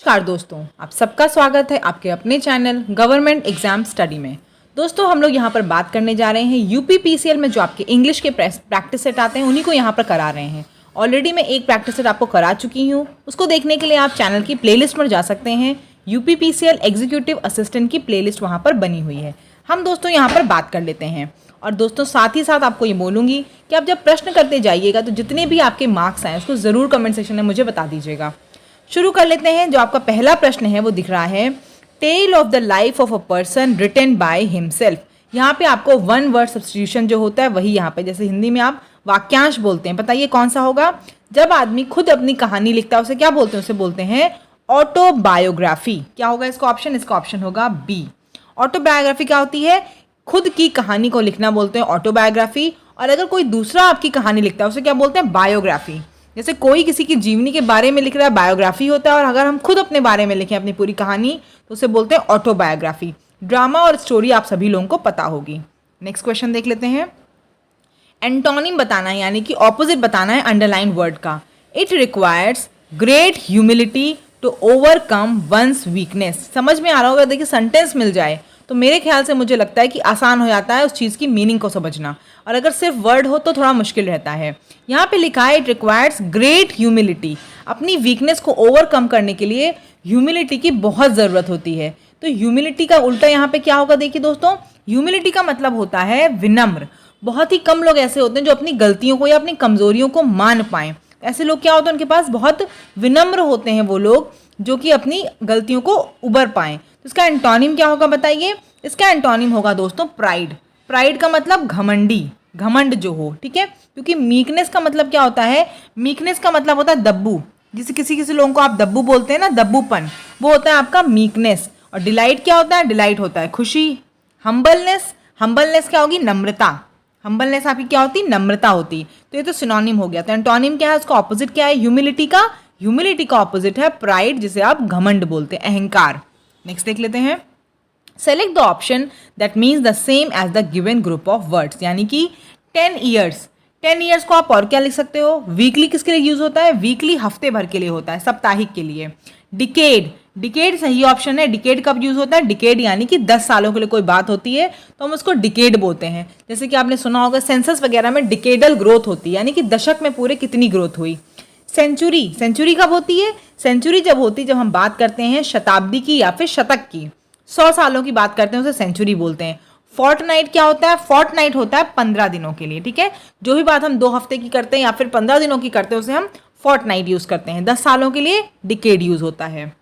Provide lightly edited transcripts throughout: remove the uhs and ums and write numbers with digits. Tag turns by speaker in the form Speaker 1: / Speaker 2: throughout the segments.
Speaker 1: नमस्कार दोस्तों, आप सबका स्वागत है आपके अपने चैनल गवर्नमेंट एग्जाम स्टडी में। दोस्तों हम लोग यहाँ पर बात करने जा रहे हैं यूपीपीसीएल में जो आपके इंग्लिश के प्रैक्टिस सेट आते हैं उन्हीं को यहाँ पर करा रहे हैं। ऑलरेडी मैं एक प्रैक्टिस सेट आपको करा चुकी हूँ, उसको देखने के लिए आप चैनल की प्लेलिस्ट पर जा सकते हैं। यूपीपीसीएल एग्जीक्यूटिव असिस्टेंट की प्लेलिस्ट वहाँ पर बनी हुई है। हम दोस्तों यहाँ पर बात कर लेते हैं। और दोस्तों साथ ही साथ आपको ये बोलूँगी कि आप जब प्रश्न करते जाइएगा तो जितने भी आपके मार्क्स आए उसको ज़रूर कमेंट सेक्शन में मुझे बता दीजिएगा। शुरू कर लेते हैं। जो आपका पहला प्रश्न है वो दिख रहा है, tale of the life of a person written by himself. यहाँ पे आपको वन वर्ड सब्स्टिट्यूशन जो होता है वही यहाँ पे, जैसे हिंदी में आप वाक्यांश बोलते हैं, बताइए कौन सा होगा। जब आदमी खुद अपनी कहानी लिखता है उसे क्या बोलते हैं? उसे बोलते हैं ऑटोबायोग्राफी। क्या होगा इसका ऑप्शन? इसका ऑप्शन होगा बी। ऑटोबायोग्राफी क्या होती है? खुद की कहानी को लिखना बोलते हैं ऑटोबायोग्राफी। और अगर कोई दूसरा आपकी कहानी लिखता है उसे क्या बोलते हैं? बायोग्राफी। जैसे कोई किसी की जीवनी के बारे में लिख रहा है, बायोग्राफी होता है। और अगर हम खुद अपने बारे में लिखें अपनी पूरी कहानी तो उसे बोलते हैं ऑटोबायोग्राफी। ड्रामा और स्टोरी आप सभी लोगों को पता होगी। नेक्स्ट क्वेश्चन देख लेते हैं। एंटोनिम बताना है, यानी कि ऑपोजिट बताना है अंडरलाइन वर्ड का। It requires great humility to overcome one's weakness. समझ में आ रहा होगा, देखिए सेंटेंस मिल जाए तो मेरे ख्याल से मुझे लगता है कि आसान हो जाता है उस चीज़ की मीनिंग को समझना। और अगर सिर्फ वर्ड हो तो थोड़ा मुश्किल रहता है। यहाँ पे लिखा है इट रिक्वायर्स ग्रेट ह्यूमिलिटी। अपनी वीकनेस को ओवरकम करने के लिए ह्यूमिलिटी की बहुत ज़रूरत होती है। तो ह्यूमिलिटी का उल्टा यहाँ पे क्या होगा? देखिए दोस्तों, ह्यूमिलिटी का मतलब होता है विनम्र। बहुत ही कम लोग ऐसे होते हैं जो अपनी गलतियों को या अपनी कमजोरियों को मान पाएं। ऐसे लोग क्या होते हैं? उनके पास बहुत विनम्र होते हैं वो लोग जो कि अपनी गलतियों को उबर पाएं। तो इसका एंटोनिम क्या होगा बताइए? इसका एंटोनिम होगा दोस्तों प्राइड। प्राइड का मतलब घमंडी, घमंड जो हो, ठीक है। क्योंकि मीकनेस का मतलब क्या होता है? मीकनेस का मतलब होता है दब्बू। जिसे किसी किसी लोगों को आप दब्बू बोलते हैं ना, दब्बूपन, वो होता है आपका मीकनेस। और डिलाइट क्या होता है? डिलाइट होता है खुशी। हम्बलनेस, हम्बलनेस क्या होगी? नम्रता। हम्बलनेस आपकी क्या होती? नम्रता होती। तो ये तो सिनोनिम हो गया। तो एंटोनिम क्या है? उसका ऑपोजिट क्या है? ह्यूमिलिटी का। ह्यूमिलिटी का ऑपोजिट है प्राइड, जिसे आप घमंड बोलते हैं, अहंकार। नेक्स्ट देख लेते हैं। Select the option that means the same as the given group of words. यानी कि 10 ईयर्स, 10 ईयर्स को आप और क्या लिख सकते हो? वीकली किसके लिए यूज होता है? वीकली हफ्ते भर के लिए होता है, साप्ताहिक के लिए। डिकेड, डिकेड सही ऑप्शन है। डिकेड कब यूज होता है? डिकेड यानी कि 10 सालों के लिए कोई बात होती है तो हम उसको डिकेड बोलते हैं। जैसे कि आपने सुना होगा सेंसस वगैरह में डिकेडल ग्रोथ होती है, यानी कि दशक में पूरे कितनी ग्रोथ हुई। सेंचुरी, सेंचुरी कब होती है? सेंचुरी जब होती है जब हम बात करते हैं शताब्दी की या फिर शतक की। 100 सालों की बात करते हैं उसे सेंचुरी बोलते हैं। फोर्टनाइट क्या होता है? फोर्टनाइट होता है 15 दिनों के लिए, ठीक है। जो भी बात हम 2 हफ्ते की करते हैं या फिर 15 दिनों की करते हैं उसे हम फोर्टनाइट यूज करते हैं। 10 सालों के लिए डिकेड यूज होता है।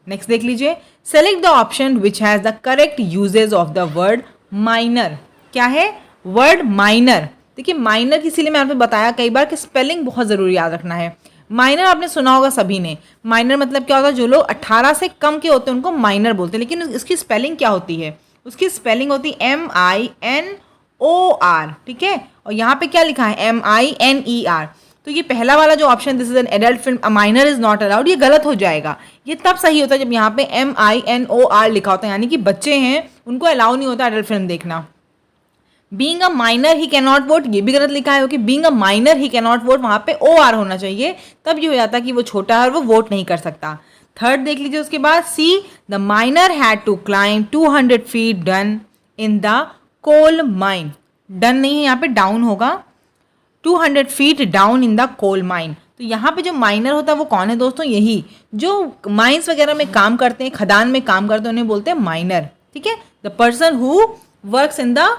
Speaker 1: नेक्स्ट देख लीजिए। Select the option which has the correct usage of the word minor. क्या है? Word minor. देखिए माइनर इसीलिए मैं आपको बताया कई बार कि स्पेलिंग बहुत जरूरी याद रखना है। माइनर आपने सुना होगा सभी ने। माइनर मतलब क्या होता है? जो लोग 18 से कम के होते हैं उनको माइनर बोलते हैं। लेकिन इसकी स्पेलिंग क्या होती है? उसकी स्पेलिंग होती है MINOR, ठीक है। और यहाँ पे क्या लिखा है? MINER। तो ये पहला वाला जो option, this is an adult film, a minor is not allowed, ये गलत हो जाएगा। ये तब सही होता है जब यहाँ पे MINOR लिखा होता है, यानी कि बच्चे हैं उनको अलाउ नहीं होता एडल्ट फिल्म देखना। Being a minor he cannot vote, ये भी गलत लिखा है क्योंकि being a minor he cannot vote, वहाँ पे OR होना चाहिए, तब ये हो जाता कि वो छोटा है और वो वोट नहीं कर सकता। थर्ड देख लीजिए उसके बाद। C the miner had to climb 200 feet done in the coal mine. Done नहीं है यहाँ पे, डाउन होगा। 200 feet down in the coal mine. तो यहाँ पे जो माइनर होता है वो कौन है दोस्तों? यही जो माइंस वगैरह में काम करते हैं, खदान में काम करते हैं, उन्हें बोलते हैं माइनर, ठीक है। The person who works in the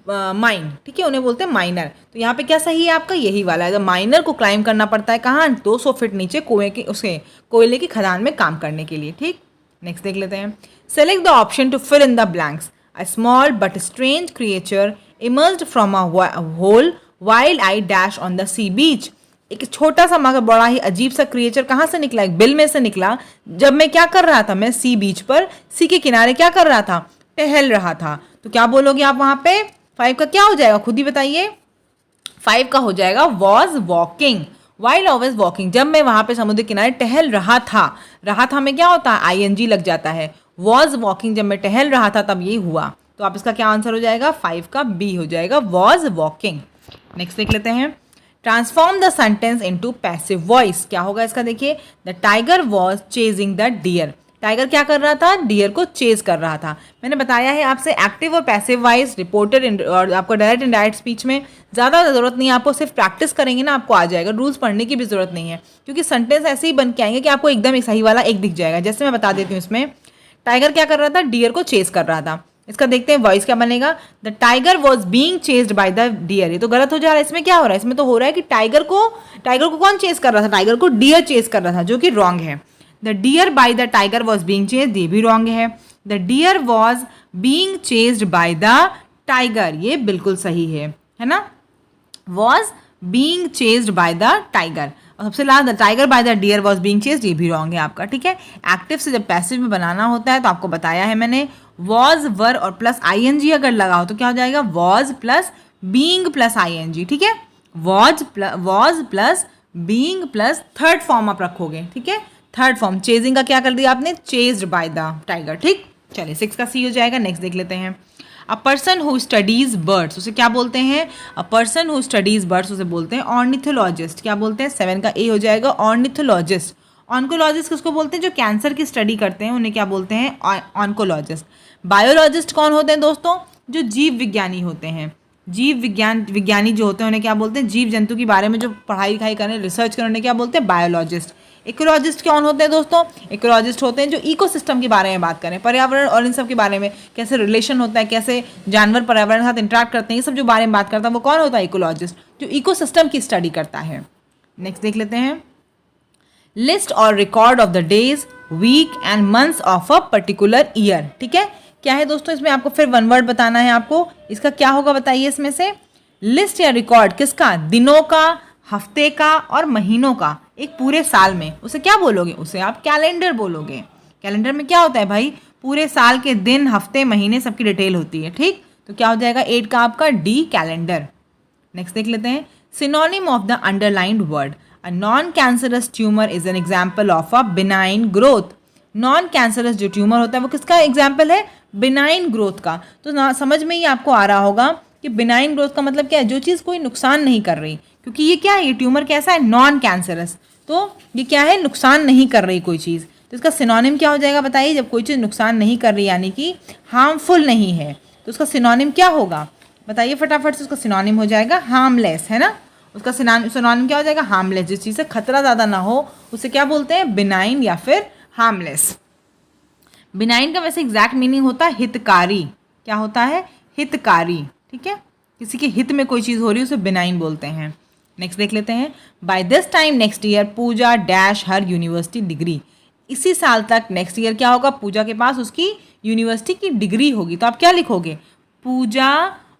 Speaker 1: mine, ठीक है, उन्हें बोलते हैं माइनर। तो यहाँ पे क्या सही है आपका? यही वाला है। माइनर को क्लाइम करना पड़ता है कहाँ? 200 फीट नीचे कोयले की खदान में काम करने के लिए, ठीक। नेक्स्ट देख लेते हैं। Select the option to fill in the blanks. A small but strange creature emerged from a hole wild I dash on the sea beach. एक छोटा सा मगर बड़ा ही अजीब सा क्रिएचर कहाँ से निकला? एक बिल में से निकला। जब मैं क्या कर रहा था? मैं सी बीच पर, सी के किनारे क्या कर रहा था? टहल रहा था। तो क्या बोलोगे आप वहां पे? 5 का क्या हो जाएगा? खुद ही बताइए। 5 का हो जाएगा was walking. While always walking, जब मैं वहां पे समुद्र किनारे टहल रहा था। रहा था में क्या होता है? ING लग जाता है। वॉज वॉकिंग, जब मैं टहल रहा था तब ये हुआ। तो आप इसका क्या आंसर हो जाएगा? 5 का B हो जाएगा, वॉज वॉकिंग। नेक्स्ट देख लेते हैं। Transform the sentence into passive voice. क्या होगा इसका, देखिए, the tiger was chasing the deer. Tiger क्या कर रहा था, डियर को चेज कर रहा था। मैंने बताया है आपसे एक्टिव और पैसिव वॉइस, रिपोर्टेड और आपको डायरेक्ट इनडायरेक्ट स्पीच में ज़्यादा ज़रूरत नहीं है, आपको सिर्फ प्रैक्टिस करेंगे ना आपको आ जाएगा, रूल्स पढ़ने की भी ज़रूरत नहीं है, क्योंकि सेंटेंस ऐसे ही बन के आएंगे कि आपको एकदम एक सही वाला एक दिख जाएगा। जैसे मैं बता देती हूँ, इसमें टाइगर क्या कर रहा था, डियर को चेज कर रहा था। इसका देखते हैं वॉइस क्या बनेगा, the tiger was being chased by the deer. ये तो गलत हो जा रहा है, इसमें क्या हो रहा है, इसमें तो हो रहा है कि टाइगर को कौन चेज कर रहा था, टाइगर को डियर चेज कर रहा था, जो कि रॉन्ग है। The deer by the tiger was being chased, ये भी रॉन्ग है। The deer was being chased by the tiger, ये बिल्कुल सही है ना। Was being chased by the tiger, और सबसे last the tiger by the deer was being chased, ये भी रॉन्ग है आपका, ठीक है। एक्टिव से जब पैसिव में बनाना होता है तो आपको बताया है मैंने, वॉज वर और प्लस आईएनजी अगर लगा हो तो क्या हो जाएगा, was plus being plus ING, ठीक है। Was plus being plus third form आप रखोगे, ठीक है। थर्ड फॉर्म चेजिंग का क्या कर दिया आपने, चेज्ड बाय द टाइगर, ठीक। चलिए 6 का सी हो जाएगा। नेक्स्ट देख लेते हैं, a person who studies birds, उसे क्या बोलते हैं, a person who studies birds उसे बोलते हैं ऑर्निथोलॉजिस्ट। क्या बोलते हैं, 7 का ए हो जाएगा, ऑर्निथोलॉजिस्ट। ऑन्कोलॉजिस्ट किसको बोलते हैं, जो कैंसर की स्टडी करते हैं उन्हें क्या बोलते हैं, ऑन्कोलॉजिस्ट। बायोलॉजिस्ट कौन होते हैं दोस्तों, जो जीव विज्ञानी होते हैं। जीव विज्ञानी जो होते हैं उन्हें क्या बोलते हैं, जीव जंतु के बारे में जो पढ़ाई लिखाई करें, रिसर्च करें, उन्हें क्या बोलते हैं, बायोलॉजिस्ट। इकोलॉजिस्ट कौन होते हैं दोस्तों, इकोलॉजिस्ट होते हैं जो इकोसिस्टम के बारे में बात करें, पर्यावरण और इन सब के बारे में, कैसे रिलेशन होता है, कैसे जानवर पर्यावरण के साथ इंटरेक्ट करते हैं, ये सब जो बारे में बात करता है वो कौन होता है, इकोलॉजिस्ट, जो इकोसिस्टम की स्टडी करता है। नेक्स्ट देख लेते हैं, लिस्ट और record of the days, week and months of a particular year, ठीक है। क्या है दोस्तों, इसमें आपको फिर वन वर्ड बताना है आपको, इसका क्या होगा बताइए। इसमें से लिस्ट या रिकॉर्ड किसका, दिनों का, हफ्ते का और महीनों का, एक पूरे साल में, उसे क्या बोलोगे, उसे आप कैलेंडर बोलोगे। कैलेंडर में क्या होता है भाई, पूरे साल के दिन, हफ्ते, महीने सबकी डिटेल होती है, ठीक। तो क्या हो जाएगा 8 का आपका डी, कैलेंडर। नेक्स्ट देख लेते हैं, synonym of the underlined word, a non cancerous tumour is an example of a benign growth. Non cancerous जो ट्यूमर होता है वो किसका एग्जाम्पल है, बिनाइन ग्रोथ का। तो समझ में ही आपको आ रहा होगा कि बिनाइन ग्रोथ का मतलब क्या है, जो चीज़ कोई नुकसान नहीं कर रही, क्योंकि ये क्या है, ये ट्यूमर कैसा है, नॉन कैंसरस, तो ये क्या है, नुकसान नहीं कर रही कोई चीज़। तो इसका सिनोनिम क्या हो जाएगा बताइए, जब कोई चीज़ नुकसान नहीं कर रही यानी कि हार्मफुल नहीं है, तो उसका सिनोनिम क्या होगा बताइए फटाफट से। उसका सिनोनिम हो जाएगा हार्मलेस, है ना। उसका सिनोनिम क्या हो जाएगा, हार्मलेस। जिस चीज़ से खतरा ज़्यादा ना हो उसे क्या बोलते हैं, बिनाइन या फिर हार्मलेस। बिनाइन का वैसे एग्जैक्ट मीनिंग होता है हितकारी। क्या होता है, हितकारी, ठीक है। किसी के हित में कोई चीज़ हो रही है उसे बिनाइन बोलते हैं। नेक्स्ट देख लेते हैं, by this time next year Puja dash her university degree. इसी साल तक नेक्स्ट ईयर क्या होगा, पूजा के पास उसकी यूनिवर्सिटी की डिग्री होगी। तो आप क्या लिखोगे, Pooja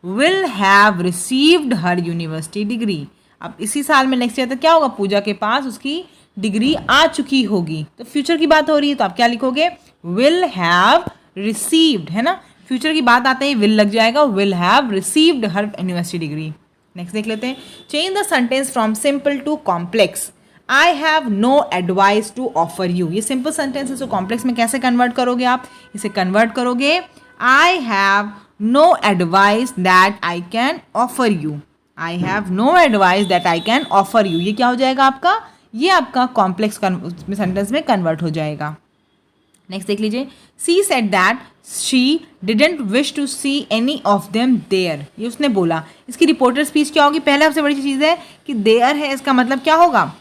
Speaker 1: will have received her university degree. अब इसी साल में नेक्स्ट ईयर तक क्या होगा, पूजा के पास उसकी डिग्री आ चुकी होगी। तो फ्यूचर की बात हो रही है तो आप क्या लिखोगे, विल हैव रिसीव्ड, है ना। फ्यूचर की बात आते ही विल लग जाएगा, will have received her university degree. Next देख लेते हैं, change the sentence from simple to complex. I have no advice to offer you. ये सिंपल सेंटेंस है, तो कॉम्प्लेक्स में कैसे कन्वर्ट करोगे आप, इसे कन्वर्ट करोगे, I have no advice that I can offer you. I have no advice that I can offer you, ये क्या हो जाएगा आपका, ये आपका कॉम्प्लेक्स सेंटेंस में कन्वर्ट हो जाएगा। नेक्स्ट देख लीजिए, she said that she didn't wish to see any of them there. ये उसने बोला। इसकी रिपोर्टर स्पीच क्या होगी, पहले सबसे बड़ी चीज़ है कि देयर है, इसका मतलब क्या होगा,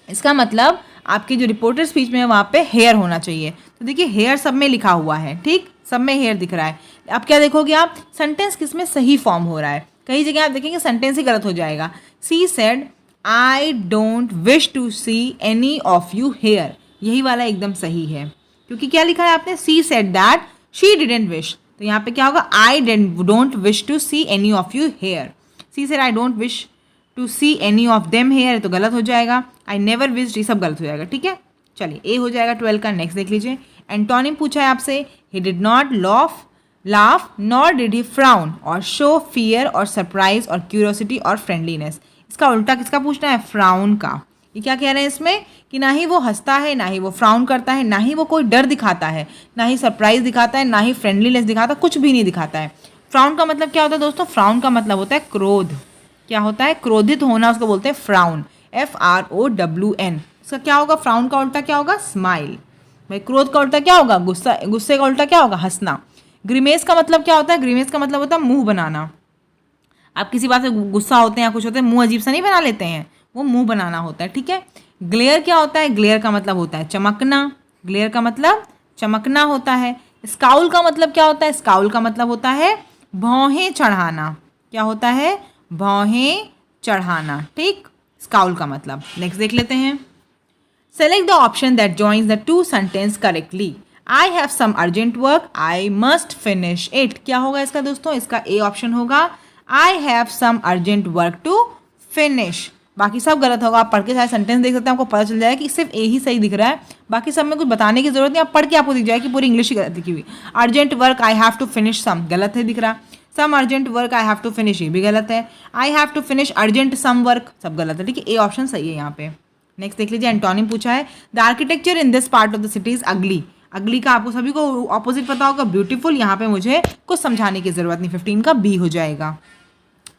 Speaker 1: इसका मतलब आपकी जो रिपोर्टर स्पीच में है वहाँ पे हेयर होना चाहिए। तो देखिए हेयर सब में लिखा हुआ है, ठीक, सब में हेयर दिख रहा है। अब क्या देखोगे आप, सेंटेंस किस में सही फॉर्म हो रहा है। कई जगह आप देखेंगे सेंटेंस ही गलत हो जाएगा। She said I don't wish to see any of you here, यही वाला एकदम सही है, क्योंकि क्या लिखा है आपने, she said that she didn't wish. तो यहाँ पे क्या होगा, I don't wish to see any of you here. She said I don't wish to see any of them here, तो गलत हो जाएगा। आई नेवर विश, ये सब गलत हो जाएगा, ठीक है। चलिए ए हो जाएगा 12 का। नेक्स्ट देख लीजिए, एंटोनिम पूछा है आपसे, he did not laugh nor did he frown और शो फियर और सरप्राइज और क्यूरियोसिटी और फ्रेंडलीनेस। इसका उल्टा किसका पूछना है, फ्राउन का। ये क्या कह रहे हैं इसमें कि ना ही वो हंसता है, ना ही वो फ्राउन करता है, ना ही वो कोई डर दिखाता है, ना ही सरप्राइज दिखाता है, ना ही फ्रेंडलीनेस दिखाता, कुछ भी नहीं दिखाता है। फ्राउन का मतलब क्या होता है दोस्तों, फ्राउन का मतलब होता है क्रोध। क्या होता है? क्रोधित होना उसको बोलते हैं फ्राउन, FROWN। इसका क्या होगा? फ्राउन का उल्टा क्या होगा? स्माइल। भाई क्रोध का उल्टा क्या होगा? गुस्सा। गुस्से का उल्टा क्या होगा? हंसना। ग्रीमेस का मतलब क्या होता है? ग्रीमेस का मतलब होता है मुंह बनाना। आप किसी बात से गुस्सा होते हैं या कुछ होते हैं, मुंह अजीब सा नहीं बना लेते हैं, वो मुंह बनाना होता है, ठीक है। ग्लेयर क्या होता है? ग्लेयर का मतलब होता है चमकना। ग्लेयर का मतलब चमकना होता है। स्काउल का मतलब क्या होता है? स्काउल का मतलब होता है भौहें चढ़ाना। क्या होता है? भौहें चढ़ाना, ठीक। स्काउल का मतलब। नेक्स्ट देख लेते हैं। Select the option that joins the two sentence correctly. I have some urgent work, I must finish it. क्या होगा इसका दोस्तों? इसका ए ऑप्शन होगा, I have some urgent work to finish. बाकी सब गलत होगा। आप पढ़ के सारे सेंटेंस देख सकते हैं, आपको पता चल जाएगा कि सिर्फ ए ही सही दिख रहा है, बाकी सब में कुछ बताने की जरूरत नहीं। आप पढ़ के आपको दिख जाएगा कि पूरी इंग्लिश ही गलत दिखी हुई। Urgent work I have to finish some, गलत है दिख रहा। Some urgent work I have to finish, ये भी गलत है। I have to finish urgent some work, सब गलत है, ठीक है। ए ऑप्शन सही है यहाँ पे। नेक्स्ट देख लीजिए, एंटोनिम पूछा है, the architecture in this part of the city is अगली। अगली का आपको सभी को ऑपोजिट पता होगा, ब्यूटीफुल। यहाँ पे मुझे कुछ समझाने की जरूरत नहीं, 15 का बी हो जाएगा।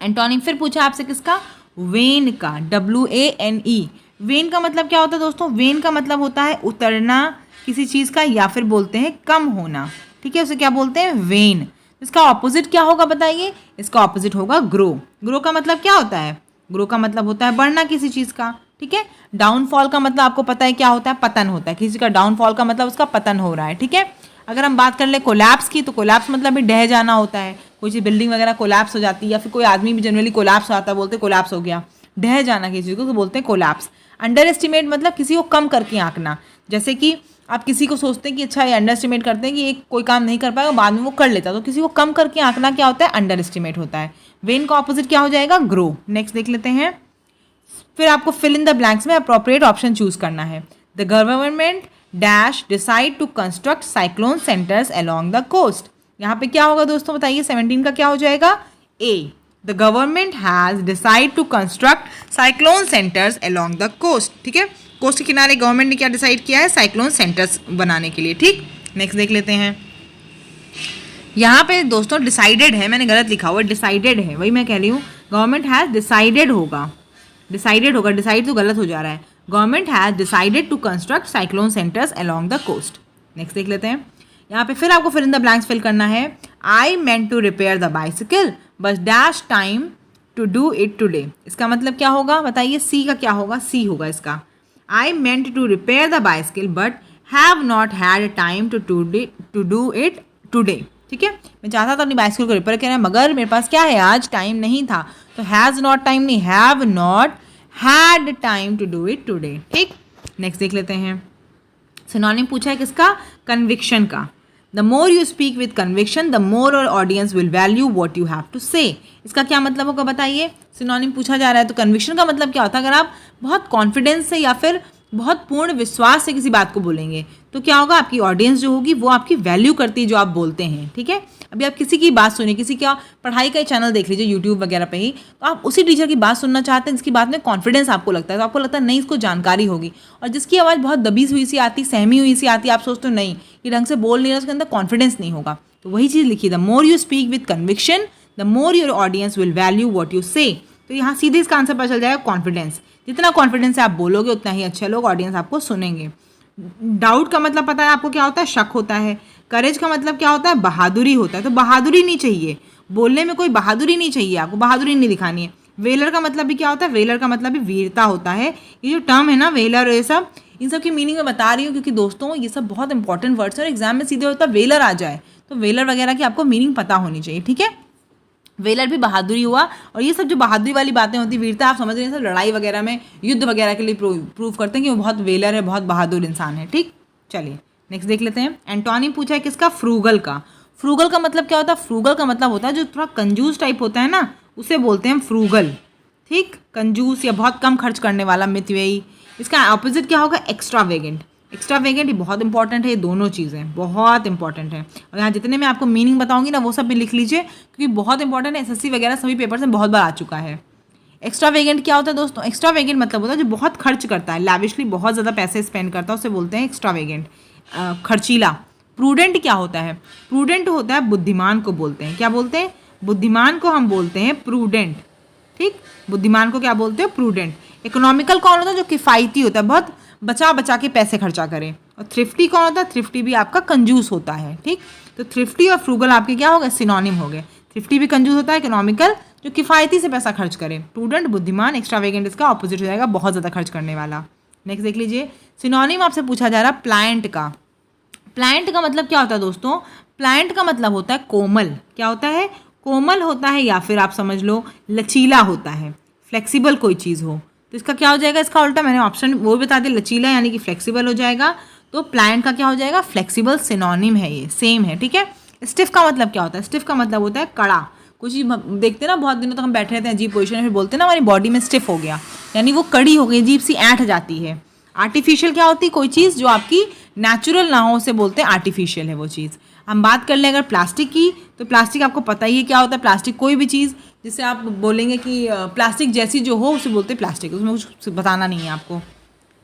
Speaker 1: एंटोनिम फिर पूछा आपसे किसका? वेन का, WANE। वेन का मतलब क्या होता है दोस्तों? वेन का मतलब होता है उतरना किसी चीज़ का, या फिर बोलते हैं कम होना, ठीक है। उसे क्या बोलते हैं? वेन। इसका ऑपोजिट क्या होगा बताइए? इसका ऑपोजिट होगा ग्रो। ग्रो का मतलब क्या होता है? ग्रो का मतलब होता है बढ़ना किसी चीज़ का, ठीक है। डाउनफॉल का मतलब आपको पता है क्या होता है? पतन होता है। किसी का डाउनफॉल का मतलब उसका पतन हो रहा है, ठीक है। अगर हम बात कर ले कोलैप्स की, तो कोलैप्स मतलब भी ढह जाना होता है। कोई चीज़ बिल्डिंग वगैरह कोलैप्स हो जाती है, या फिर कोई आदमी भी जनरली कोलैप्स होता है, बोलते कोलैप्स हो गया। ढह जाना किसी चीज़ को तो बोलते हैं कोलैप्स। अंडर एस्टिमेट मतलब किसी को कम करके आंकना। जैसे कि आप किसी को सोचते हैं कि अच्छा ये अंडर एस्टिमेट करते हैं कि एक कोई काम नहीं कर पाएगा, बाद में वो कर लेता, तो किसी को कम करके आंकना क्या होता है? अंडर एस्टिमेट होता है। वेन का ऑपोजिट क्या हो जाएगा? ग्रो। नेक्स्ट देख लेते हैं। फिर आपको फिल इन द ब्लैंक्स में अप्रोप्रिएट ऑप्शन चूज करना है। The government dash decide to construct cyclone centres along the coast. यहाँ पे क्या होगा दोस्तों बताइए? 17 का क्या हो जाएगा? A. The government has decide to construct cyclone centres along the coast, ठीक है। कोस्ट के किनारे गवर्नमेंट ने क्या डिसाइड किया है? साइक्लोन सेंटर्स बनाने के लिए, ठीक। नेक्स्ट देख लेते हैं। यहाँ पे दोस्तों डिसाइडेड है, मैंने गलत लिखा हुआ, डिसाइडेड है, वही मैं कह रही हूँ। गवर्नमेंट हैज डिसाइडेड होगा, डिसाइडेड होगा, डिसाइड तो गलत हो जा रहा है। Government has decided to construct cyclone centres along the coast. Next देख लेते हैं। यहाँ पे फिर आपको fill in the blanks fill करना है। I meant to repair the bicycle but dash time to do it today. इसका मतलब क्या होगा बताइए? सी का क्या होगा? सी होगा इसका। I meant to repair the bicycle but have not had time to do it today, ठीक है। मैं चाहता था अपनी बाइसिकल को रिपेयर करना, मगर मेरे पास क्या है? आज टाइम नहीं था। तो हैज़ नॉट टाइम नहीं, have not had time to do it today, ठीक। नेक्स्ट देख लेते हैं। सिनोनिम पूछा है किसका? कन्विक्शन का। The more you speak with conviction the more your audience will value what you have to say. इसका क्या मतलब होगा बताइए? सिनोनिम पूछा जा रहा है, तो कन्विक्शन का मतलब क्या होता है? अगर आप बहुत कॉन्फिडेंस से या फिर बहुत पूर्ण विश्वास से किसी बात को बोलेंगे, तो क्या होगा? आपकी ऑडियंस जो होगी वो आपकी वैल्यू करती है जो आप बोलते हैं, ठीक है। अभी आप किसी की बात सुनिए, किसी का पढ़ाई का चैनल देख लीजिए यूट्यूब वगैरह पे ही, तो आप उसी टीचर की बात सुनना चाहते हैं जिसकी बात में कॉन्फिडेंस आपको लगता है, तो आपको लगता है नहीं इसको जानकारी होगी। और जिसकी आवाज़ बहुत दबी हुई सी आती, सहमी हुई सी आती, आप सोचते हो नहीं ये ढंग से बोल नहीं रहा, उसके अंदर कॉन्फिडेंस नहीं होगा। तो वही चीज़ लिखी, the more you speak with conviction the more your audience will value what you से। तो यहाँ सीधे इसका आंसर पता चल जाएगा कॉन्फिडेंस। जितना कॉन्फिडेंस से आप बोलोगे उतना ही अच्छे लोग ऑडियंस आपको सुनेंगे। डाउट का मतलब पता है आपको क्या होता है? शक होता है। करेज का मतलब क्या होता है? बहादुरी होता है। तो बहादुरी नहीं चाहिए, बोलने में कोई बहादुरी नहीं चाहिए, आपको बहादुरी नहीं दिखानी है। वेलर का मतलब भी क्या होता है? वेलर का मतलब भी वीरता होता है। ये जो टर्म है ना वेलर, ये सब इन सब की मीनिंग मैं बता रही हूँ क्योंकि दोस्तों ये सब बहुत इंपॉर्टेंट वर्ड्स है और एग्जाम में सीधे होता है वेलर आ जाए तो वेलर वगैरह की आपको मीनिंग पता होनी चाहिए, ठीक है। वेलर भी बहादुरी हुआ। और ये सब जो बहादुरी वाली बातें होती, वीरता आप समझ रहे हैं, सब लड़ाई वगैरह में, युद्ध वगैरह के लिए प्रूव करते हैं कि वो बहुत वेलर है, बहुत बहादुर इंसान है, ठीक। चलिए नेक्स्ट देख लेते हैं। एंटोनिम पूछा है किसका? फ्रूगल का। फ्रूगल का मतलब क्या होता है? फ्रूगल का मतलब होता है जो थोड़ा कंजूस टाइप होता है ना, उसे बोलते हैं फ्रूगल, ठीक। कंजूस या बहुत कम खर्च करने वाला, मितव्ययी। इसका ऑपोजिट क्या होगा? एक्स्ट्रावेगेंट। एक्स्ट्रावेगेंट ये बहुत इंपॉर्टेंट है, ये दोनों चीज़ें बहुत इंपॉर्टेंट है। और यहाँ जितने मैं आपको मीनिंग बताऊंगी ना वो सब भी लिख लीजिए क्योंकि बहुत इंपॉर्टेंट है, SSC वगैरह सभी पेपर्स में बहुत बार आ चुका है। एक्स्ट्रावेगेंट क्या होता है दोस्तों? एक्स्ट्रावेगेंट मतलब होता है जो बहुत खर्च करता है, लैविशली बहुत ज़्यादा पैसे स्पेंड करता है, उसे बोलते हैं एक्स्ट्रावेगेंट, खर्चीला। प्रूडेंट क्या होता है? प्रूडेंट होता है बुद्धिमान को बोलते हैं, क्या बोलते हैं? बुद्धिमान को हम बोलते हैं प्रूडेंट, ठीक, बुद्धिमान को क्या बोलते हो, प्रूडेंट। इकोनॉमिकल कौन होता है, जो किफ़ायती होता है, बहुत बचा बचा के पैसे खर्चा करे। और थ्रिफ्टी कौन होता है, थ्रिफ्टी भी आपका कंजूस होता है। ठीक, तो थ्रिफ्टी और फ्रूगल आपके क्या हो गए, सिनोनिम हो गए। थ्रिफ्टी भी कंजूस होता है, इकोनॉमिकल जो किफ़ायती से पैसा खर्च करे, प्रूडेंट बुद्धिमान, एक्स्ट्रावेगेंट इसका ऑपोजिट हो जाएगा, बहुत ज़्यादा खर्च करने वाला। नेक्स्ट देख लीजिए, सिनोनिम आपसे पूछा जा रहा है प्लांट का। प्लांट का मतलब क्या होता है दोस्तों, प्लांट का मतलब होता है कोमल। क्या होता है, कोमल होता है, या फिर आप समझ लो लचीला होता है, फ्लेक्सिबल कोई चीज़ हो। तो इसका क्या हो जाएगा, इसका उल्टा मैंने ऑप्शन वो बता दिया, लचीला यानी कि फ्लेक्सिबल हो जाएगा। तो प्लांट का क्या हो जाएगा, फ्लेक्सिबल, सिनोनिम है, ये सेम है। ठीक है, स्टिफ का मतलब क्या होता है, स्टिफ का मतलब होता है कड़ा। कुछ चीज़ देखते हैं ना, बहुत दिनों तक हम बैठे रहते हैं अजीब पोजीशन में, फिर बोलते हैं ना हमारी बॉडी में स्टिफ हो गया, यानी वो कड़ी हो गई, अजीब सी ऐंठ जाती है। आर्टिफिशियल क्या होती है, कोई चीज़ जो आपकी नेचुरल ना हो, उसे बोलते हैं आर्टिफिशियल है वो चीज़। हम बात कर लें अगर प्लास्टिक की, तो प्लास्टिक आपको पता ही है क्या होता है। प्लास्टिक कोई भी चीज़ जिसे आप बोलेंगे कि प्लास्टिक जैसी जो हो उसे बोलते हैं प्लास्टिक, उसमें कुछ बताना नहीं है आपको।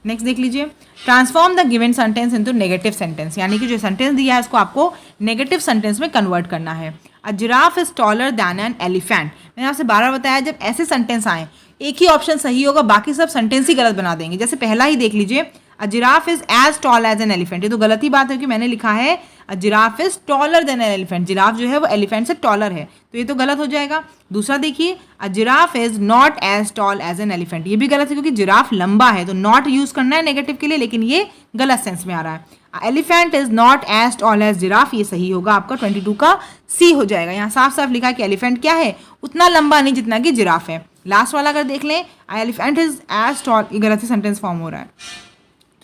Speaker 1: नेक्स्ट देख लीजिए, transform the given sentence into negative sentence, यानी कि जो सेंटेंस दिया है उसको आपको नेगेटिव सेंटेंस में कन्वर्ट करना है। A giraffe is taller than an elephant. मैंने आपसे 12 बताया, जब ऐसे सेंटेंस आए एक ही ऑप्शन सही होगा, बाकी सब सेंटेंस ही गलत बना देंगे। जैसे पहला ही देख लीजिए, a giraffe is as tall as an elephant, ये तो गलत ही बात है, क्योंकि मैंने लिखा है a giraffe is taller than an elephant, giraffe जो है वो एलिफेंट से टॉलर है, तो ये तो गलत हो जाएगा। दूसरा देखिए, a giraffe is not as tall as an elephant, ये भी गलत है, क्योंकि जिराफ लंबा है, तो नॉट यूज करना है नेगेटिव के लिए, लेकिन ये गलत सेंस में आ रहा है। Elephant is not as tall as giraffe, ये सही होगा आपका 22 का सी हो जाएगा। यहाँ साफ साफ लिखा है कि एलिफेंट क्या है, उतना लंबा नहीं जितना कि जिराफ है। लास्ट वाला अगर देख लें, एलिफेंट इज एज टॉल, ये गलत ही सेंटेंस फॉर्म हो रहा है,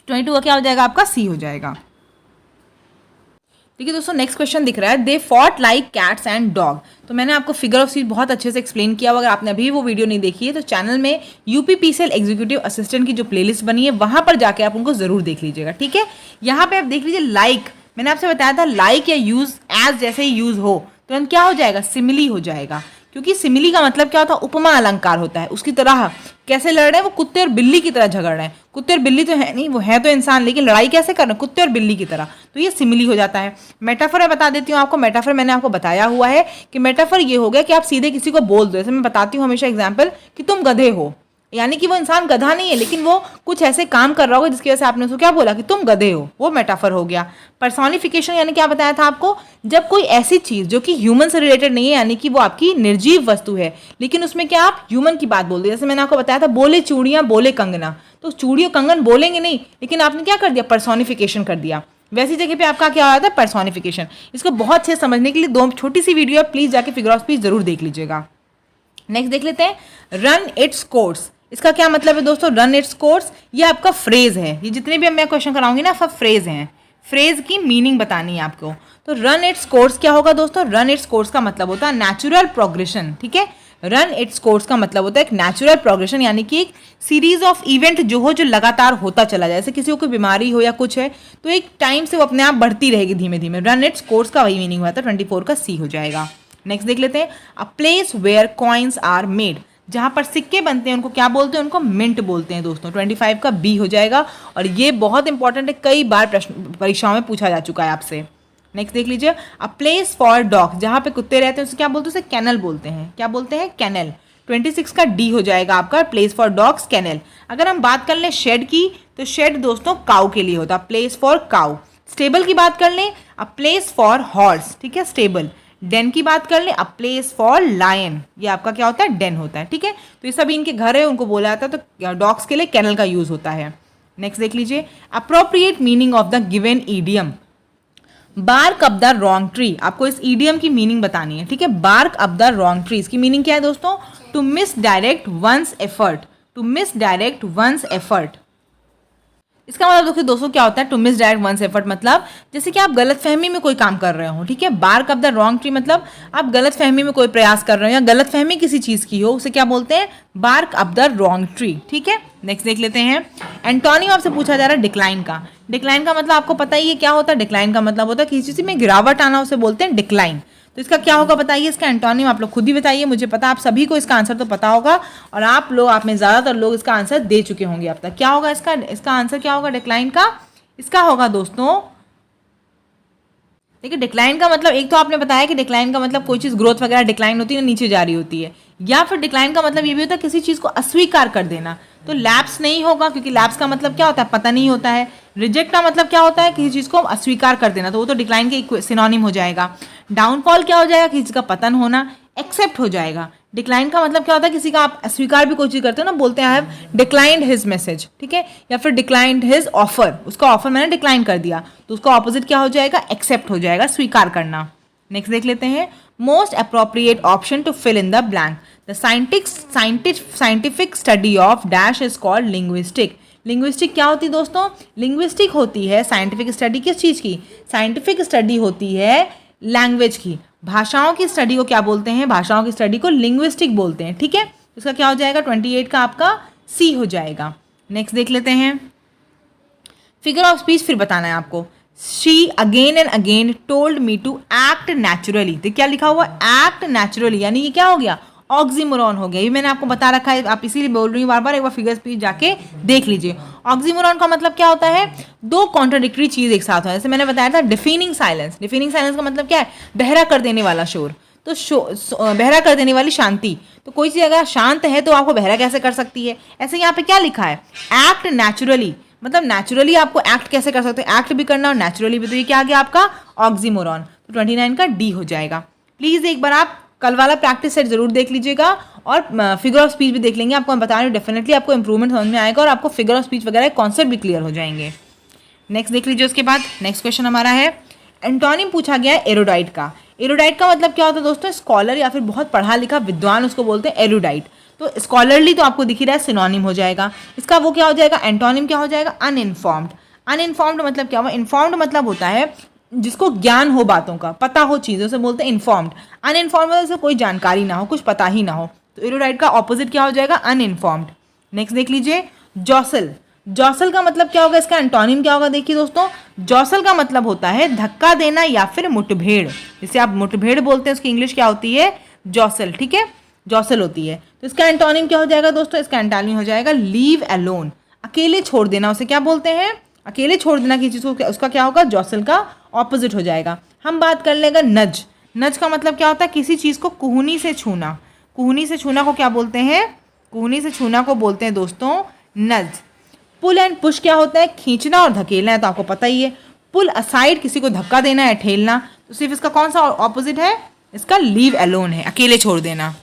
Speaker 1: 22 का क्या हो जाएगा आपका सी हो जाएगा। ठीक है दोस्तों, नेक्स्ट क्वेश्चन दिख रहा है, they fought like cats and dog. तो मैंने आपको फिगर ऑफ स्पीच बहुत अच्छे से एक्सप्लेन किया हुआ, अगर आपने अभी वो वीडियो नहीं देखी है तो चैनल में यूपीपीसीएल एग्जीक्यूटिव असिस्टेंट की जो प्लेलिस्ट बनी है वहां पर जाके आप उनको जरूर देख लीजिएगा। ठीक है, यहाँ पे आप देख लीजिए, लाइक मैंने आपसे बताया था, लाइक या यूज एज जैसे ही यूज हो तुरंत क्या हो जाएगा, सिमिली हो जाएगा, क्योंकि सिमिली का मतलब क्या होता है, उपमा अलंकार होता है। उसकी तरह कैसे लड़ रहे हैं, वो कुत्ते और बिल्ली की तरह झगड़ रहे हैं। कुत्ते और बिल्ली तो है नहीं, वो है तो इंसान, लेकिन लड़ाई कैसे कर रहे हैं, कुत्ते और बिल्ली की तरह, तो ये सिमिली हो जाता है। मेटाफर मैं बता देती हूँ आपको, मेटाफर मैंने आपको बताया हुआ है कि मेटाफर ये हो गया कि आप सीधे किसी को बोल दो। जैसे मैं बताती हूँ हमेशा एग्जाम्पल कि तुम गधे हो, यानी कि वो इंसान गधा नहीं है, लेकिन वो कुछ ऐसे काम कर रहा होगा जिसकी वजह से आपने उसको क्या बोला कि तुम गधे हो, वो मेटाफर हो गया। पर्सोनिफिकेशन यानी क्या बताया था आपको, जब कोई ऐसी चीज जो कि ह्यूमन से रिलेटेड नहीं है, यानी कि वो आपकी निर्जीव वस्तु है, लेकिन उसमें क्या आप ह्यूमन की बात बोल दी। जैसे मैंने आपको बताया था, बोले चूड़ियां बोले कंगना, तो चूड़ी और कंगन बोलेंगे नहीं, लेकिन आपने क्या कर दिया, पर्सोनिफिकेशन कर दिया। वैसी जगह पे आपका क्या आता है, पर्सोनिफिकेशन। इसको बहुत अच्छे समझने के लिए दो छोटी सी वीडियो है, प्लीज जाके फिगर ऑफ स्पीच जरूर देख लीजिएगा। नेक्स्ट देख लेते हैं, रन इट्स कोर्स। इसका क्या मतलब है दोस्तों, रन इट्स कोर्स, ये आपका फ्रेज है। ये जितने भी मैं क्वेश्चन कराऊंगी ना, सब फ्रेज हैं, फ्रेज की मीनिंग बतानी है आपको। तो रन इट्स कोर्स क्या होगा दोस्तों, रन इट्स कोर्स का मतलब होता है नेचुरल प्रोग्रेशन। ठीक है, रन इट्स कोर्स का मतलब होता है एक नेचुरल प्रोग्रेशन, यानी कि एक सीरीज ऑफ इवेंट जो हो, जो लगातार होता चला जाए। जैसे किसी को कोई बीमारी हो या कुछ है, तो एक टाइम से वो अपने आप बढ़ती रहेगी धीमे धीमे। रन इट्स कोर्स का वही मीनिंग हुआ था, 24 का सी हो जाएगा। नेक्स्ट देख लेते हैं, a place where coins are made, जहां पर सिक्के बनते हैं उनको क्या बोलते हैं, उनको मिंट बोलते हैं दोस्तों, 25 का बी हो जाएगा। और ये बहुत इंपॉर्टेंट है, कई बार प्रश्न परीक्षाओं में पूछा जा चुका है आपसे। नेक्स्ट देख लीजिए, अ प्लेस फॉर डॉग, जहां पे कुत्ते रहते हैं उसे क्या बोलते हैं, उसे कैनल बोलते हैं। क्या बोलते हैं, कैनल, 26 का डी हो जाएगा आपका, प्लेस फॉर डॉग्स कैनल। अगर हम बात कर लें शेड की, तो शेड दोस्तों काउ के लिए होता है, प्लेस फॉर काउ। स्टेबल की बात कर लें, अ प्लेस फॉर हॉर्स, ठीक है, स्टेबल। डेन की बात कर ले, अ प्लेस फॉर लायन, ये आपका क्या होता है, डेन होता है। ठीक है, तो ये सभी इनके घर है, उनको बोला जाता है, तो डॉग्स के लिए कैनल का यूज होता है। नेक्स्ट देख लीजिए, appropriate meaning of the given idiom, bark up the wrong tree. आपको इस ईडियम की मीनिंग बतानी है। ठीक है, bark up the wrong tree, इसकी मीनिंग क्या है दोस्तों, to misdirect one's effort, to misdirect one's effort. इसका मतलब देखिए दोस्तों क्या होता है, to misdirect one's effort, मतलब जैसे कि आप गलत फहमी में कोई काम कर रहे हो। ठीक है, bark up the wrong tree मतलब आप गलत फहमी में कोई प्रयास कर रहे हो या गलत फहमी किसी चीज की हो, उसे क्या बोलते हैं, bark up the wrong tree. ठीक है, नेक्स्ट देख लेते हैं, एंटोनिम आपसे पूछा जा रहा है डिक्लाइन का। डिक्लाइन का मतलब आपको पता ही है क्या होता है, डिक्लाइन का मतलब होता है किसी चीज में गिरावट आना, उसे बोलते हैं डिक्लाइन। तो इसका क्या होगा बताइए, इसका एंटोनिम आप लोग खुद ही बताइए, मुझे पता आप सभी को इसका आंसर तो पता होगा, और आप में ज्यादातर लोग इसका आंसर दे चुके होंगे अब तक। क्या होगा इसका आंसर क्या होगा डिक्लाइन का, इसका होगा दोस्तों देखिए डिक्लाइन का मतलब एक तो आपने बताया कि डिक्लाइन का मतलब कोई चीज़ ग्रोथ वगैरह डिक्लाइन होती है ना, नीचे जा रही होती है, या फिर डिक्लाइन का मतलब ये भी होता है किसी चीज़ को अस्वीकार कर देना। तो लैप्स नहीं होगा, क्योंकि लैप्स का मतलब क्या होता है, पता नहीं होता है। रिजेक्ट का मतलब क्या होता है, किसी चीज़ को अस्वीकार कर देना, तो वो तो डिक्लाइन के सिनोनिम हो जाएगा। डाउनफॉल क्या हो जाएगा, किसी चीज़ का पतन होना। एक्सेप्ट हो जाएगा। डिक्लाइन का मतलब क्या होता है, किसी का आप अस्वीकार भी कोई चीज़ करते हो ना, बोलते हैं I have declined his message, ठीक है, या फिर डिक्लाइंड हिज ऑफर, उसका ऑफर मैंने डिक्लाइन कर दिया, तो उसका ऑपोजिट क्या हो जाएगा, एक्सेप्ट हो जाएगा, स्वीकार करना। नेक्स्ट देख लेते हैं, most appropriate option to fill in the blank. The scientific study of dash is called linguistic. Linguistic क्या होती है दोस्तों, लिंग्विस्टिक होती है साइंटिफिक स्टडी किस चीज़ की, साइंटिफिक स्टडी होती है लैंग्वेज की। भाषाओं की स्टडी को क्या बोलते हैं, भाषाओं की स्टडी को लिंग्विस्टिक बोलते हैं, ठीक है। इसका क्या हो जाएगा, 28 का आपका सी हो जाएगा। नेक्स्ट देख लेते हैं, फिगर ऑफ स्पीच फिर बताना है आपको। She again and again told me to act naturally. तो क्या लिखा हुआ, एक्ट नेचुरली, यानी ये क्या हो गया, ऑक्सीमोरॉन हो गया। ये मैंने आपको बता रखा है, आप इसीलिए बोल रही हूँ बार बार, एक बार फिगर स्पीच जाके देख लीजिए। ऑक्सीमोरॉन का मतलब क्या होता है, दो कॉन्ट्राडिक्टरी चीज एक साथ हो। जैसे मैंने बताया था डिफीनिंग साइलेंस, डिफीनिंग साइलेंस का मतलब क्या है, बहरा कर देने वाला शोर, तो बहरा कर देने वाली शांति। तो कोई चीज़ अगर शांत है तो आपको बहरा कैसे कर सकती है। ऐसे यहाँ पे क्या लिखा है, एक्ट नेचुरली, मतलब नेचुरली आपको एक्ट कैसे कर सकते हो, एक्ट भी करना और नेचुरली भी, तो ये क्या आ गया आपका ऑक्सीमोरॉन। तो 29 का डी हो जाएगा। प्लीज़ एक बार आप कल वाला प्रैक्टिस सेट जरूर देख लीजिएगा और फिगर ऑफ स्पीच भी देख लेंगे। आपको मैं बता रही हूँ डेफिनेटली आपको इंप्रूवमेंट समझ में आएगा और आपको फिगर ऑफ स्पीच वगैरह कॉन्सेप्ट भी क्लियर हो जाएंगे। नेक्स्ट देख लीजिए, उसके बाद नेक्स्ट क्वेश्चन हमारा है, एंटोनिम पूछा गया है एरोडाइट का। एरोडाइट का मतलब क्या होता है दोस्तों, स्कॉलर या फिर बहुत पढ़ा लिखा विद्वान, उसको बोलते हैं एरोडाइट। तो स्कॉलरली तो आपको दिख ही रहा है, सिनोनिम हो जाएगा इसका, वो क्या हो जाएगा, एंटोनिम क्या हो जाएगा, अनइन्फॉर्म्ड। अनइन्फॉर्म्ड मतलब क्या हुआ, इन्फॉर्म्ड मतलब होता है जिसको ज्ञान हो, बातों का पता हो, चीज़ों से बोलते हैं इन्फॉर्म्ड। अनइन्फॉर्म्ड मतलब से कोई जानकारी ना हो, कुछ पता ही ना हो, तो एरोडाइट का ऑपोजिट क्या हो जाएगा, अनइन्फॉर्म्ड। नेक्स्ट देख लीजिए, जॉसल। जॉसल का मतलब क्या होगा, इसका एंटोनिम क्या होगा, देखिए दोस्तों, जॉसल का मतलब होता है धक्का देना या फिर मुठभेड़। जिसे आप मुठभेड़ बोलते हैं उसकी इंग्लिश क्या होती है, जॉसल, ठीक है, जॉसल होती है। तो इसका एंटोनिम क्या हो जाएगा दोस्तों, इसका एंटोनिम हो जाएगा लीव अलोन, अकेले छोड़ देना, उसे क्या बोलते हैं, अकेले छोड़ देना किसी चीज़ को, उसका क्या होगा, जॉसल का ऑपोजिट हो जाएगा। हम बात कर लेगा नज। नज का मतलब क्या होता है, किसी चीज़ को कुहनी से छूना। कुहनी से छूना को क्या बोलते हैं, कुहनी से छूना को बोलते हैं दोस्तों नज। पुल एंड पुश क्या होता है, खींचना और धकेलना है, तो आपको पता ही है। पुल असाइड किसी को धक्का देना है, ठेलना, तो सिर्फ इसका कौन सा ऑपोजिट है, इसका लीव अलोन है, अकेले छोड़ देना।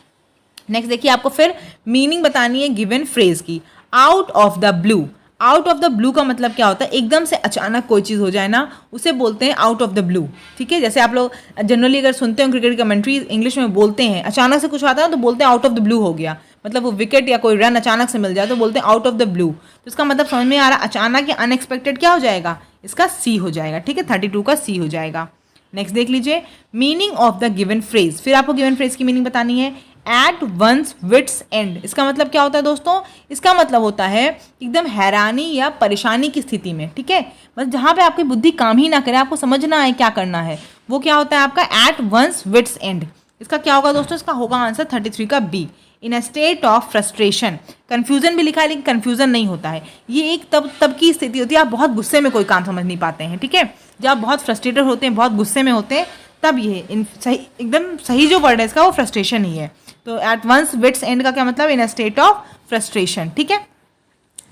Speaker 1: नेक्स्ट देखिए, आपको फिर मीनिंग बतानी है गिवन फ्रेज की। Out of the blue, out of the blue का मतलब क्या होता है, एकदम से अचानक कोई चीज़ हो जाए ना, उसे बोलते हैं आउट ऑफ द ब्लू, ठीक है। जैसे आप लोग जनरली अगर सुनते हो क्रिकेट कमेंट्री इंग्लिश में बोलते हैं, अचानक से कुछ आता है तो बोलते हैं आउट ऑफ द ब्लू हो गया, मतलब वो विकेट या कोई रन अचानक से मिल जाए तो बोलते हैं आउट ऑफ द ब्लू। तो इसका मतलब समझ में आ रहा, अचानक या अनएक्सपेक्टेड क्या हो जाएगा, इसका सी हो जाएगा, ठीक है, 32 का सी हो जाएगा। नेक्स्ट देख लीजिए, meaning of the given phrase. फिर आपको गिवन फ्रेज की मीनिंग बतानी है। एट वंस विट्स एंड, इसका मतलब क्या होता है दोस्तों, इसका मतलब होता है एकदम हैरानी या परेशानी की स्थिति में, ठीक है, मतलब जहाँ पे आपकी बुद्धि काम ही ना करे, आपको समझना है क्या करना है, वो क्या होता है आपका एट वंस विट्स एंड। इसका क्या होगा दोस्तों, इसका होगा आंसर 33 का B, in a state of frustration. Confusion भी लिखा है लेकिन कन्फ्यूजन नहीं होता है, ये एक तब की स्थिति होती है, आप बहुत गुस्से में कोई काम समझ नहीं पाते हैं, ठीक है, जब आप बहुत फ्रस्ट्रेटेड होते हैं, बहुत गुस्से में होते हैं, तब ये सही, एकदम सही जो वर्ड है इसका वो फ्रस्ट्रेशन ही है। तो एट वंस विट्स एंड का क्या मतलब, इन अ स्टेट ऑफ फ्रस्ट्रेशन, ठीक है।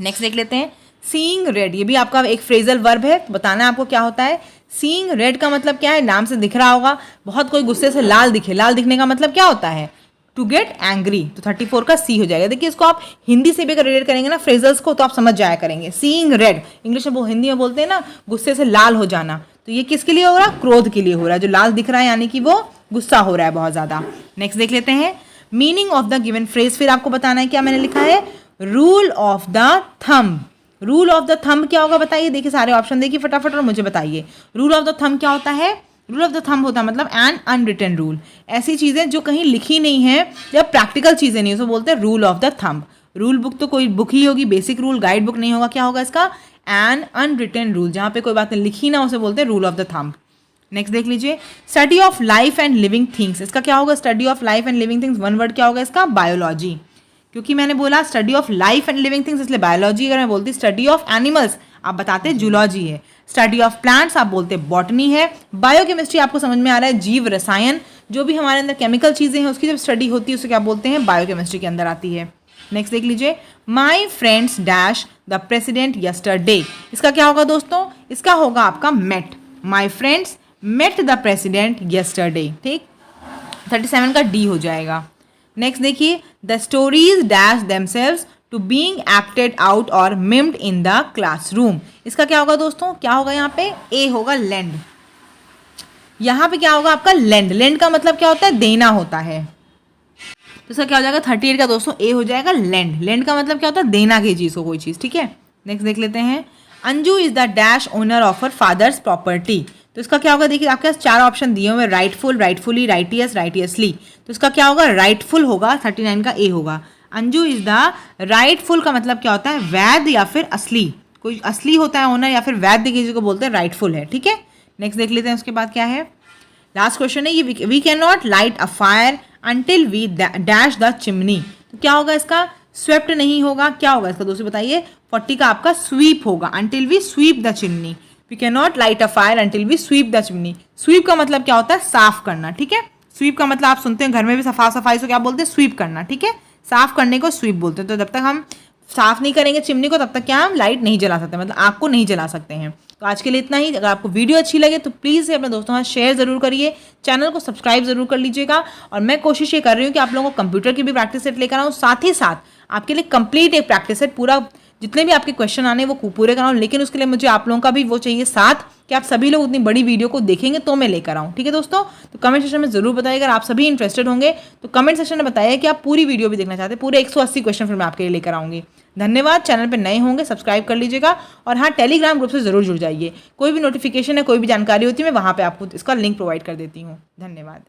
Speaker 1: नेक्स्ट देख लेते हैं, सीइंग रेड, ये भी आपका एक फ्रेजल वर्ब है, तो बताना है आपको क्या होता है। सीइंग रेड का मतलब क्या है, नाम से दिख रहा होगा, बहुत कोई गुस्से से लाल दिखे, लाल दिखने का मतलब क्या होता है, टू गेट एंग्री, तो 34 का सी हो जाएगा। देखिए इसको आप हिंदी से भी अगर रिलेट करेंगे ना फ्रेजल्स को, तो आप समझ जाया करेंगे। सीइंग रेड इंग्लिश में वो हिंदी में बोलते हैं ना, गुस्से से लाल हो जाना, तो ये किसके लिए हो रहा है, क्रोध के लिए हो रहा है, जो लाल दिख रहा है यानी कि वो गुस्सा हो रहा है बहुत ज़्यादा। नेक्स्ट देख लेते हैं, meaning of the given phrase. फिर आपको बताना है क्या मैंने लिखा है, rule of the thumb. Rule of the thumb क्या होगा बताइए, देखिए सारे ऑप्शन देखिए फटाफट और मुझे बताइए। रूल ऑफ द थंब क्या होता है, रूल ऑफ द थंब होता है मतलब एन अनरिटन रूल, ऐसी चीज़ें जो कहीं लिखी नहीं है या प्रैक्टिकल चीज़ें नहीं, उसको बोलते हैं rule of the thumb. Rule book तो कोई बुक ही होगी, बेसिक रूल, गाइड बुक नहीं होगा, क्या होगा इसका, एन अनरिटन रूल, जहाँ पे कोई बातें लिखी ना उसे बोलते हैं rule of the thumb. Next देख लीजिए, study of life and living things, इसका क्या होगा, study of life and living things, one word क्या होगा इसका, बायोलॉजी। क्योंकि मैंने बोला study of life and living things इसलिए बायोलॉजी, अगर मैं बोलती स्टडी ऑफ एनिमल्स आप बताते जूलॉजी है। स्टडी ऑफ प्लांट्स आप बोलते हैं बॉटनी है। बायोकेमिस्ट्री आपको समझ में आ रहा है, जीव रसायन, जो भी हमारे अंदर केमिकल चीज़ें हैं उसकी जब स्टडी होती है उसे क्या बोलते हैं, बायोकेमिस्ट्री के अंदर आती है। नेक्स्ट देख लीजिए, my friends dash the president yesterday, इसका क्या होगा दोस्तों, इसका होगा आपका met. My friends met the president yesterday, ठीक, 37 का डी हो जाएगा। नेक्स्ट देखिए, the stories dash themselves to being acted out और मिम्ड इन द क्लासरूम, इसका क्या होगा दोस्तों, क्या होगा यहाँ पे, ए होगा लेंड। यहाँ पे क्या होगा आपका लेंड, लेंड का मतलब क्या होता है, देना होता है, तो इसका क्या हो जाएगा 38 का दोस्तों ए हो जाएगा लेंड। लेंड का मतलब क्या होता है, देना की चीज़ को, कोई चीज़, ठीक है। नेक्स्ट देख लेते हैं, Anju is the dash owner of her father's property, तो इसका क्या होगा, देखिए आपके पास 4 ऑप्शन दिए हुए, राइटफुल, राइटफुली, राइटियस, राइटियसली, तो इसका क्या होगा, राइटफुल होगा, 39 का ए होगा। अंजू इज द राइटफुल का मतलब क्या होता है, वैध या फिर असली, कोई असली होता है ओनर या फिर वैध किसी को बोलते हैं राइटफुल है, ठीक है। नेक्स्ट देख लेते हैं उसके बाद क्या है, लास्ट क्वेश्चन है ये, we can not light a fire until we dash the chimney, तो क्या होगा इसका, स्वेप्ट नहीं होगा, क्या होगा इसका दोस्तों बताइए, 40 का आपका स्वीप होगा, until we sweep the chimney. We can not light a fire until we sweep the chimney. Sweep का मतलब क्या होता है, साफ करना, ठीक है। स्वीप का मतलब आप सुनते हैं घर में भी सफाई से क्या बोलते हैं, स्वीप करना, ठीक है, साफ करने को स्वीप बोलते हैं। तो जब तक हम साफ नहीं करेंगे चिमनी को तब तक क्या हम लाइट नहीं जला सकते, मतलब आग को नहीं जला सकते हैं। तो आज के लिए इतना ही। अगर आपको वीडियो अच्छी लगे तो प्लीज़ अपने दोस्तों के साथ शेयर ज़रूर करिए, चैनल को सब्सक्राइब ज़रूर कर लीजिएगा। और मैं कोशिश ये कर रही हूँ कि आप लोगों को कंप्यूटर की भी प्रैक्टिस सेट लेकर आऊँ, साथ ही साथ आपके लिए कंप्लीट एक प्रैक्टिस सेट, पूरा जितने भी आपके क्वेश्चन आने वो पूरे कराऊँ। लेकिन उसके लिए मुझे आप लोगों का भी वो चाहिए साथ कि आप सभी लोग उतनी बड़ी वीडियो को देखेंगे तो मैं लेकर आऊँ, ठीक है दोस्तों। तो कमेंट सेक्शन में जरूर बताइए, अगर आप सभी इंटरेस्टेड होंगे तो कमेंट सेक्शन में बताइए कि आप पूरी वीडियो भी देखना चाहते हैं, पूरे 180 क्वेश्चन फिर मैं आपके लिए लेकर आऊँगी। धन्यवाद। चैनल पे नए होंगे सब्सक्राइब कर लीजिएगा, और हाँ टेलीग्राम ग्रुप से जरूर जुड़ जाइए। कोई भी नोटिफिकेशन है, कोई भी जानकारी होती है मैं वहाँ पे आपको इसका लिंक प्रोवाइड कर देती हूँ। धन्यवाद।